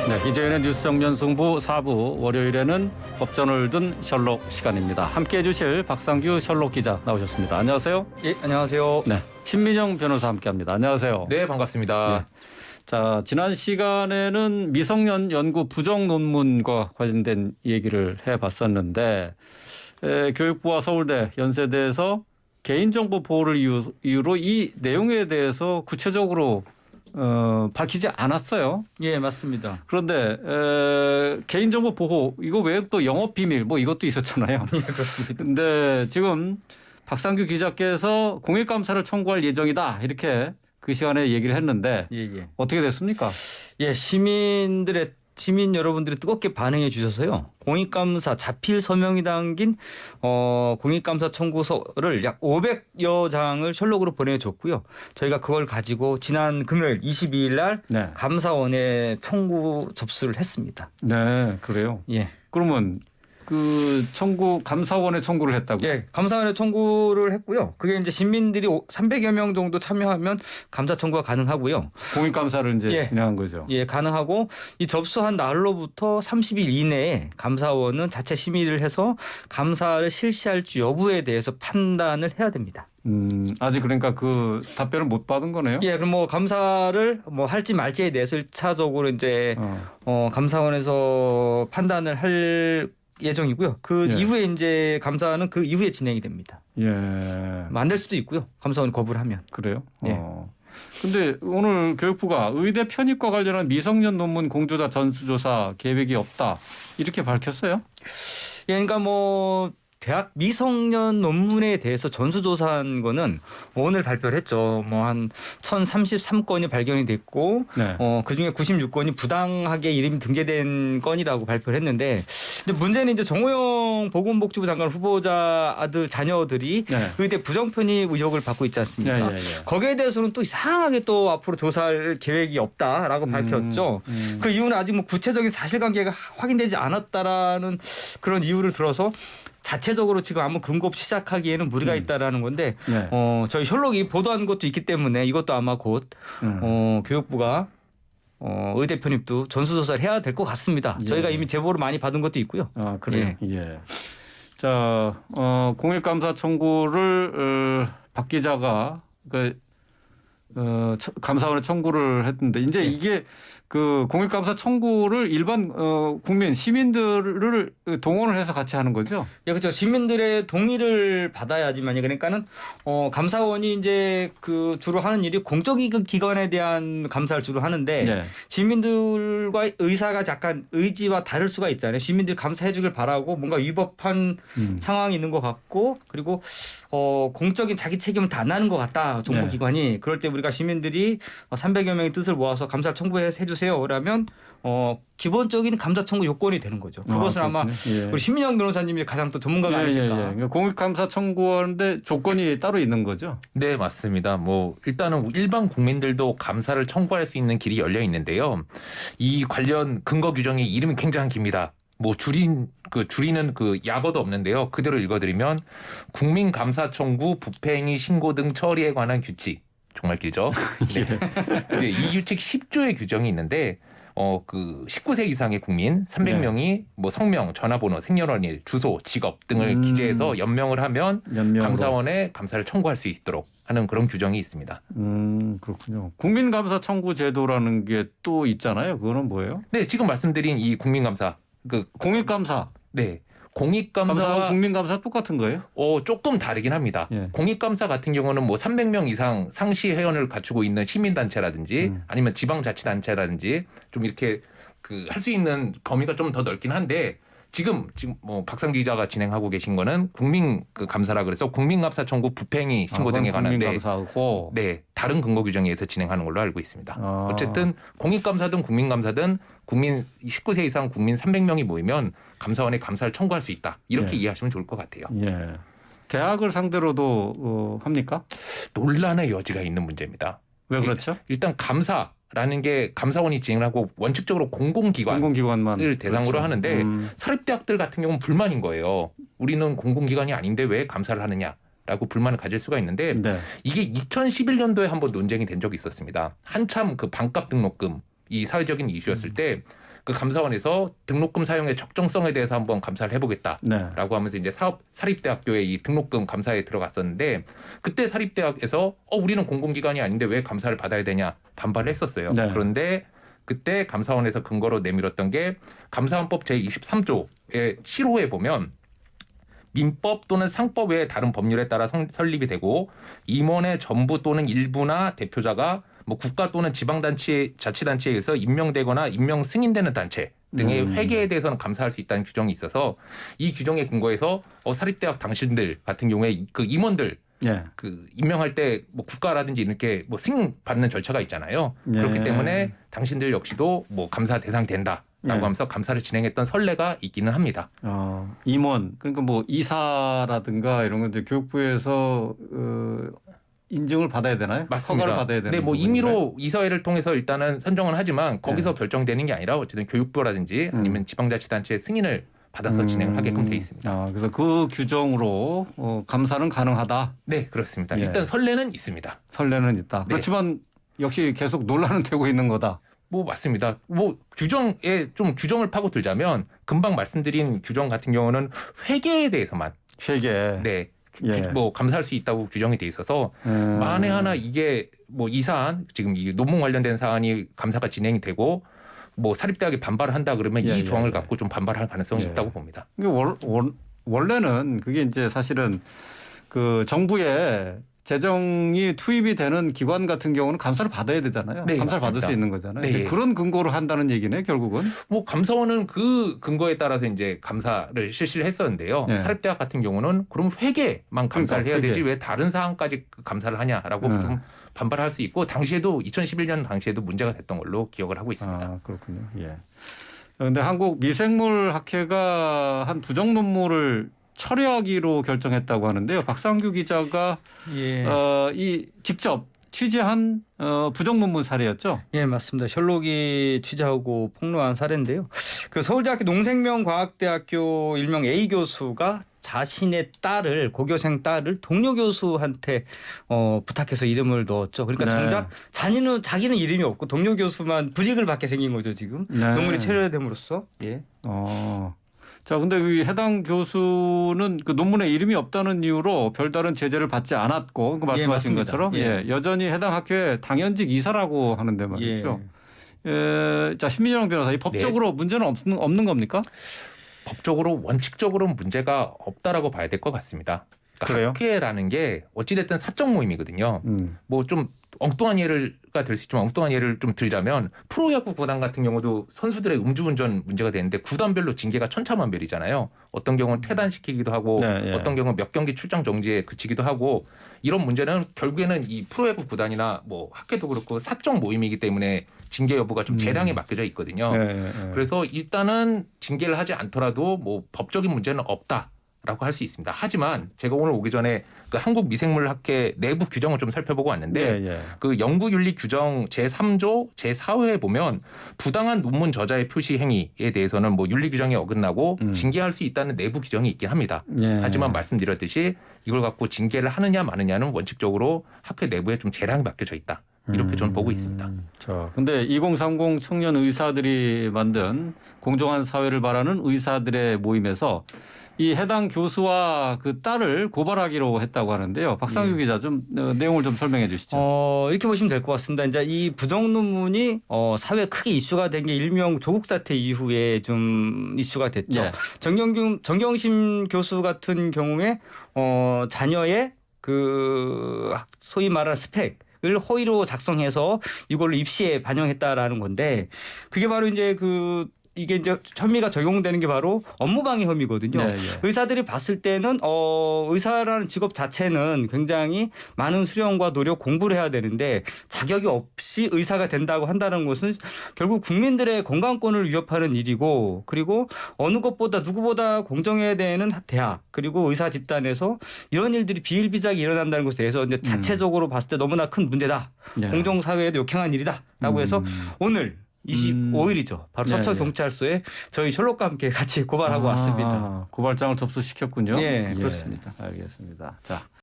네, 이재현의 뉴스 정면 승부 4부 월요일에는 법전을 둔 셜록 시간입니다. 함께해 주실 박상규 셜록 기자 나오셨습니다. 안녕하세요. 예, 안녕하세요. 네, 신민영 변호사 함께합니다. 안녕하세요. 네, 반갑습니다. 네. 자, 지난 시간에는 미성년 연구 부정 논문과 관련된 얘기를 해봤었는데 교육부와 서울대, 연세대에서 개인정보 보호를 이유로 이 내용에 대해서 구체적으로 밝히지 않았어요. 예, 맞습니다. 그런데 개인정보 보호 이거 외에 또 영업비밀 뭐 이것도 있었잖아요. 예, 그렇습니다. 근데 지금 박상규 기자께서 공익감사를 청구할 예정이다 이렇게 그 시간에 얘기를 했는데 예. 어떻게 됐습니까? 예, 시민 여러분들이 뜨겁게 반응해 주셔서요. 공익감사 자필 서명이 담긴 공익감사 청구서를 약 500여 장을 셜록으로 보내줬고요. 저희가 그걸 가지고 지난 금요일 22일 날 네. 감사원에 청구 접수를 했습니다. 네, 그래요. 예. 그러면 그 감사원에 청구를 했다고? 예, 감사원에 청구를 했고요. 그게 이제 시민들이 300여 명 정도 참여하면 감사 청구가 가능하고요. 공익감사를 이제 예. 진행한 거죠. 예, 가능하고 이 접수한 날로부터 30일 이내에 감사원은 자체 심의를 해서 감사를 실시할지 여부에 대해서 판단을 해야 됩니다. 아직 그러니까 그 답변을 못 받은 거네요. 예, 그럼 뭐 감사를 뭐 할지 말지에 대해서 1차적으로 이제 감사원에서 판단을 할 예정이고요. 그 예. 이후에 이제 감사는 그 이후에 진행이 됩니다. 예. 안 될 수도 있고요. 감사원이 거부를 하면. 그래요? 예. 근데 오늘 교육부가 의대 편입과 관련한 미성년 논문 공조자 전수조사 계획이 없다 이렇게 밝혔어요? 예, 그러니까 뭐 대학 미성년 논문에 대해서 전수조사한 거는 오늘 발표를 했죠. 뭐 한 1,033건이 발견이 됐고 네. 그중에 96건이 부당하게 이름이 등재된 건이라고 발표를 했는데 근데 문제는 이제 정호영 보건복지부 장관 후보자 아들 자녀들이 네. 의대 부정 편입 의혹을 받고 있지 않습니까? 예. 거기에 대해서는 또 이상하게 또 앞으로 조사할 계획이 없다라고 밝혔죠. 그 이유는 아직 뭐 구체적인 사실관계가 확인되지 않았다라는 그런 이유를 들어서 자체적으로 지금 아무 근거 없이 시작하기에는 무리가 있다라는 건데 네. 저희 셜록이 보도한 것도 있기 때문에 이것도 아마 곧 교육부가 의대 편입도 전수조사를 해야 될 것 같습니다. 예. 저희가 이미 제보를 많이 받은 것도 있고요. 아, 그래요? 예. 자, 공익감사 청구를 박 기자가 감사원에 청구를 했는데 이제 이게 그 공익감사 청구를 일반 국민 시민들을 동원을 해서 같이 하는 거죠? 예, 그렇죠. 시민들의 동의를 받아야지만요. 그러니까는 감사원이 이제 그 주로 하는 일이 공적이익 기관에 대한 감사를 주로 하는데 네. 시민들과의 의사가 약간 의지와 다를 수가 있잖아요. 시민들이 감사해주길 바라고 뭔가 위법한 상황이 있는 것 같고 그리고 공적인 자기 책임을 다 나는 것 같다. 정부기관이. 그럴 때 우리가 시민들이 300여 명의 뜻을 모아서 감사 청구해 주세요. 라면 기본적인 감사 청구 요건이 되는 거죠. 그것은 아마 예. 우리 신민영 변호사님이 가장 또 전문가가 아니실까. 그러니까 공익감사 청구하는데 조건이 따로 있는 거죠? 네, 맞습니다. 뭐 일단은 일반 국민들도 감사를 청구할 수 있는 길이 열려 있는데요. 이 관련 근거 규정이 이름이 굉장히 깁니다. 뭐 줄이는 그 약어도 없는데요. 그대로 읽어드리면 국민감사 청구, 부패행위 신고 등 처리에 관한 규칙. 정말 길죠. 네. 네, 이 규칙 10조의 규정이 있는데 그 19세 이상의 국민 300명이 뭐 성명, 전화번호, 생년월일, 주소, 직업 등을 기재해서 연명을 하면 감사원에 감사를 청구할 수 있도록 하는 그런 규정이 있습니다. 그렇군요. 국민감사 청구 제도라는 게 또 있잖아요. 그거는 뭐예요? 네, 지금 말씀드린 이 국민감사, 공익감사. 네. 공익감사와 국민감사 똑같은 거예요? 조금 다르긴 합니다. 예. 공익감사 같은 경우는 뭐 300명 이상 상시 회원을 갖추고 있는 시민단체라든지 아니면 지방자치단체라든지 좀 이렇게 할 수 있는 범위가 좀 더 넓긴 한데 지금 뭐 박상규 기자가 진행하고 계신 거는 감사라 그래서 국민감사 청구 부패행위 신고 등에 관한데 국민감사하고 네, 다른 근거 규정에 의해서 진행하는 걸로 알고 있습니다. 어쨌든 공익감사든 국민감사든 국민 19세 이상 국민 300명이 모이면 감사원에 감사를 청구할 수 있다. 이렇게 이해하시면 좋을 것 같아요. 예. 대학을 상대로도 합니까? 논란의 여지가 있는 문제입니다. 왜 그렇죠? 일단 감사라는 게 감사원이 진행하고 원칙적으로 공공기관을 대상으로 그렇죠. 하는데 사립대학들 같은 경우는 불만인 거예요. 우리는 공공기관이 아닌데 왜 감사를 하느냐. 라고 불만을 가질 수가 있는데 이게 2011년도에 한번 논쟁이 된 적이 있었습니다. 한참 그 반값 등록금 이 사회적인 이슈였을 때 그 감사원에서 등록금 사용의 적정성에 대해서 한번 감사를 해보겠다라고 네. 하면서 이제 사립대학교의 이 등록금 감사에 들어갔었는데 그때 사립대학에서 우리는 공공기관이 아닌데 왜 감사를 받아야 되냐 반발을 했었어요. 네. 그런데 그때 감사원에서 근거로 내밀었던 게 감사원법 제23조의 7호에 보면 민법 또는 상법 외의 다른 법률에 따라 설립이 되고 임원의 전부 또는 일부나 대표자가 뭐 국가 또는 지방단체, 자치단체에 의해서 임명되거나 임명 승인되는 단체 등의 회계에 대해서는 감사할 수 있다는 규정이 있어서 이 규정에 근거해서 사립대학 당신들 같은 경우에 그 임원들 예. 그 임명할 때 뭐 국가라든지 이렇게 뭐 승인 받는 절차가 있잖아요. 예. 그렇기 때문에 당신들 역시도 뭐 감사 대상이 된다라고 예. 하면서 감사를 진행했던 선례가 있기는 합니다. 임원 그러니까 뭐 이사라든가 이런 건 이제 교육부에서 인증을 받아야 되나요? 맞습니다. 허가를 받아야 되는. 네, 뭐 부분인가요? 임의로 이사회를 통해서 일단은 선정은 하지만 거기서 결정되는 게 아니라 어쨌든 교육부라든지 아니면 지방자치단체의 승인을 받아서 진행을 하게끔 돼 있습니다. 그래서 그 규정으로 감사는 가능하다. 네, 그렇습니다. 예. 일단 선례는 있습니다. 선례는 있다. 네. 그렇지만 역시 계속 논란은 되고 있는 거다. 뭐 맞습니다. 뭐 규정에 좀 규정을 파고들자면 금방 말씀드린 규정 같은 경우는 회계에 대해서만 회계. 네. 예. 뭐 감사할 수 있다고 규정이 돼 있어서 만에 하나 이게 뭐 이 사안 지금 이 논문 관련된 사안이 감사가 진행이 되고 뭐 사립대학이 반발을 한다 그러면 예, 이 조항을 예. 갖고 좀 반발할 가능성이 예. 있다고 봅니다. 원래는 그게 이제 사실은 그 정부에 재정이 투입이 되는 기관 같은 경우는 감사를 받아야 되잖아요. 네, 감사를 받을 맞습니다. 수 있는 거잖아요. 네, 예. 그런 근거로 한다는 얘기네 결국은. 뭐 감사원은 그 근거에 따라서 이제 감사를 실시를 했었는데요. 예. 사립대학 같은 경우는 그럼 회계만 감사를 그러니까, 해야 되지 회계. 왜 다른 사항까지 감사를 하냐라고 좀 반발할 수 있고 당시에도 2011년 당시에도 문제가 됐던 걸로 기억을 하고 있습니다. 그렇군요. 예. 그런데 한국 미생물학회가 한 부정 논문을 철회하기로 결정했다고 하는데요. 박상규 기자가 예. 이 직접 취재한 부정 논문 사례였죠. 예, 맞습니다. 셜록이 취재하고 폭로한 사례인데요. 그 서울대학교 농생명과학대학교 일명 A 교수가 자신의 딸을 고교생 딸을 동료 교수한테 부탁해서 이름을 넣었죠. 그러니까 네. 정작 자기는 이름이 없고 동료 교수만 불이익을 받게 생긴 거죠 지금. 네. 논문이 철회됨으로써. 예. 자, 근데 이 해당 교수는 그 논문에 이름이 없다는 이유로 별다른 제재를 받지 않았고 그 말씀하신 맞습니다. 것처럼 예. 여전히 해당 학교의 당연직 이사라고 하는데 말이죠. 자, 신민영 변호사, 이 법적으로 문제는 없는 겁니까? 법적으로 원칙적으로는 문제가 없다라고 봐야 될 것 같습니다. 그러니까 그래요? 학회라는 게 어찌됐든 사적 모임이거든요. 뭐 좀 엉뚱한 예가 될 수 있지만 엉뚱한 예를 좀 들자면 프로야구 구단 같은 경우도 선수들의 음주운전 문제가 되는데 구단별로 징계가 천차만별이잖아요. 어떤 경우는 퇴단시키기도 하고 네, 예. 어떤 경우는 몇 경기 출장 정지에 그치기도 하고 이런 문제는 결국에는 이 프로야구 구단이나 뭐 학회도 그렇고 사적 모임이기 때문에 징계 여부가 좀 재량에 맡겨져 있거든요. 그래서 일단은 징계를 하지 않더라도 뭐 법적인 문제는 없다. 라고 할 수 있습니다. 하지만 제가 오늘 오기 전에 그 한국미생물학회 내부 규정을 좀 살펴보고 왔는데 그 연구윤리 규정 제3조 제4호에 보면 부당한 논문 저자의 표시 행위에 대해서는 뭐 윤리 규정에 어긋나고 징계할 수 있다는 내부 규정이 있긴 합니다. 하지만 말씀드렸듯이 이걸 갖고 징계를 하느냐 마느냐는 원칙적으로 학회 내부에 좀 재량이 맡겨져 있다. 이렇게 저는 보고 있습니다. 자, 근데 2030 청년 의사들이 만든 공정한 사회를 바라는 의사들의 모임에서 이 해당 교수와 그 딸을 고발하기로 했다고 하는데요. 박상규 기자 좀 내용을 좀 설명해 주시죠. 이렇게 보시면 될 것 같습니다. 이제 이 부정 논문이 사회에 크게 이슈가 된 게 일명 조국 사태 이후에 좀 이슈가 됐죠. 예. 정경심 교수 같은 경우에 자녀의 그 소위 말하는 스펙을 허위로 작성해서 이걸로 입시에 반영했다라는 건데 그게 바로 이제 이게 이제 혐의가 적용되는 게 바로 업무방해 혐의거든요. 네, 예. 의사들이 봤을 때는 의사라는 직업 자체는 굉장히 많은 수련과 노력 공부를 해야 되는데 자격이 없이 의사가 된다고 한다는 것은 결국 국민들의 건강권을 위협하는 일이고 그리고 어느 것보다 누구보다 공정해야 되는 대학 그리고 의사 집단에서 이런 일들이 비일비재하게 일어난다는 것에 대해서 이제 자체적으로 봤을 때 너무나 큰 문제다. 예. 공정사회에도 역행한 일이다라고 해서 오늘 25일이죠. 바로 서초경찰서에 저희 셜록과 함께 같이 고발하고 왔습니다. 고발장을 접수시켰군요. 네, 그렇습니다. 알겠습니다. 자.